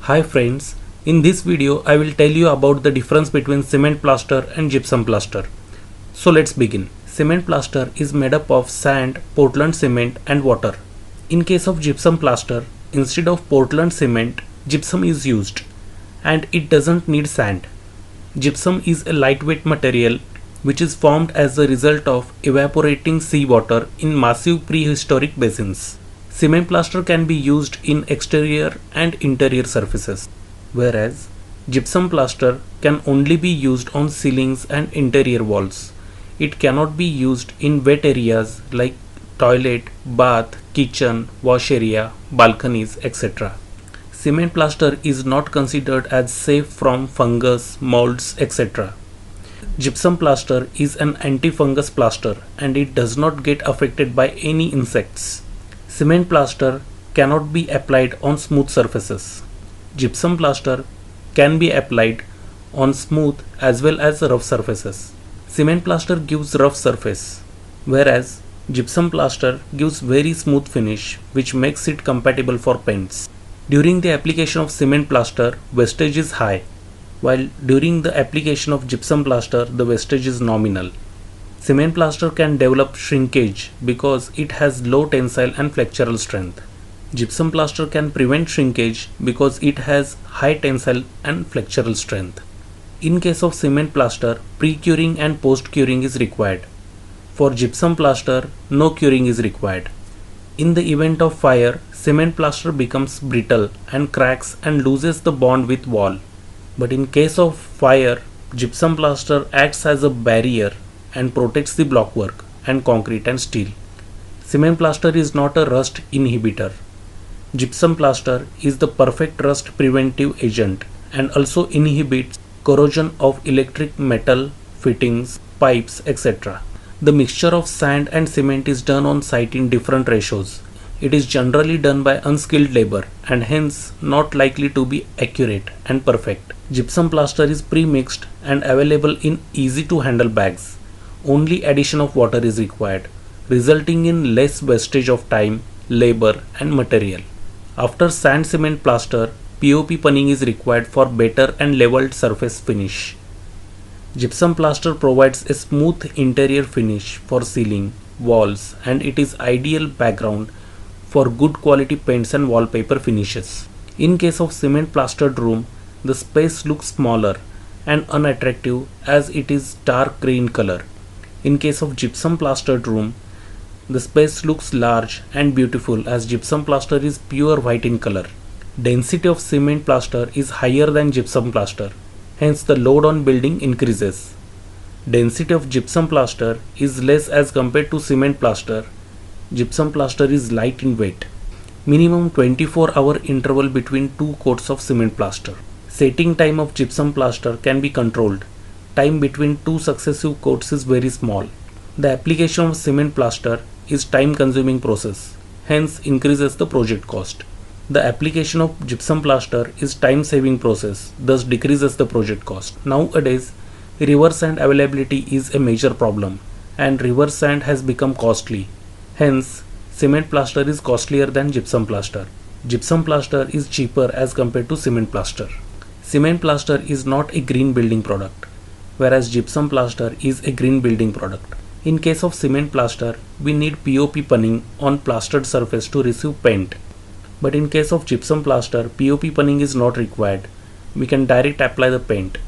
Hi friends, in this video I will tell you about the difference between cement plaster and gypsum plaster. So let's begin. Cement plaster is made up of sand, Portland cement and water. In case of gypsum plaster, instead of Portland cement, gypsum is used and it doesn't need sand. Gypsum is a lightweight material which is formed as a result of evaporating seawater in massive prehistoric basins. Cement plaster can be used in exterior and interior surfaces, whereas gypsum plaster can only be used on ceilings and interior walls. It cannot be used in wet areas like toilet, bath, kitchen, wash area, balconies, etc. Cement plaster is not considered as safe from fungus, molds, etc. Gypsum plaster is an anti-fungus plaster and it does not get affected by any insects. Cement plaster cannot be applied on smooth surfaces. Gypsum plaster can be applied on smooth as well as rough surfaces. Cement plaster gives rough surface, whereas gypsum plaster gives very smooth finish which makes it compatible for paints. During the application of cement plaster, wastage is high, while during the application of gypsum plaster, the wastage is nominal. Cement plaster can develop shrinkage because it has low tensile and flexural strength. Gypsum plaster can prevent shrinkage because it has high tensile and flexural strength. In case of cement plaster, pre-curing and post-curing is required. For gypsum plaster, no curing is required. In the event of fire, cement plaster becomes brittle and cracks and loses the bond with wall. But in case of fire, gypsum plaster acts as a barrier and protects the blockwork and concrete and steel. Cement plaster is not a rust inhibitor. Gypsum plaster is the perfect rust preventive agent and also inhibits corrosion of electric metal, fittings, pipes, etc. The mixture of sand and cement is done on site in different ratios. It is generally done by unskilled labor and hence not likely to be accurate and perfect. Gypsum plaster is pre-mixed and available in easy to handle bags. Only addition of water is required, resulting in less wastage of time, labor and material. After sand cement plaster, POP punning is required for better and leveled surface finish. Gypsum plaster provides a smooth interior finish for ceiling, walls and it is ideal background for good quality paints and wallpaper finishes. In case of cement plastered room, the space looks smaller and unattractive as it is dark grey in color. In case of gypsum plastered room, the space looks large and beautiful as gypsum plaster is pure white in color. Density of cement plaster is higher than gypsum plaster, hence the load on building increases. Density of gypsum plaster is less as compared to cement plaster. Gypsum plaster is light in weight. Minimum 24-hour interval between two coats of cement plaster. Setting time of gypsum plaster can be controlled. Time between two successive coats is very small. The application of cement plaster is time consuming process, hence increases the project cost. The application of gypsum plaster is time saving process, thus decreases the project cost. Nowadays, river sand availability is a major problem and river sand has become costly. Hence, cement plaster is costlier than gypsum plaster. Gypsum plaster is cheaper as compared to cement plaster. Cement plaster is not a green building product, whereas gypsum plaster is a green building product. In case of cement plaster, we need POP punning on plastered surface to receive paint. But in case of gypsum plaster, POP punning is not required. We can direct apply the paint.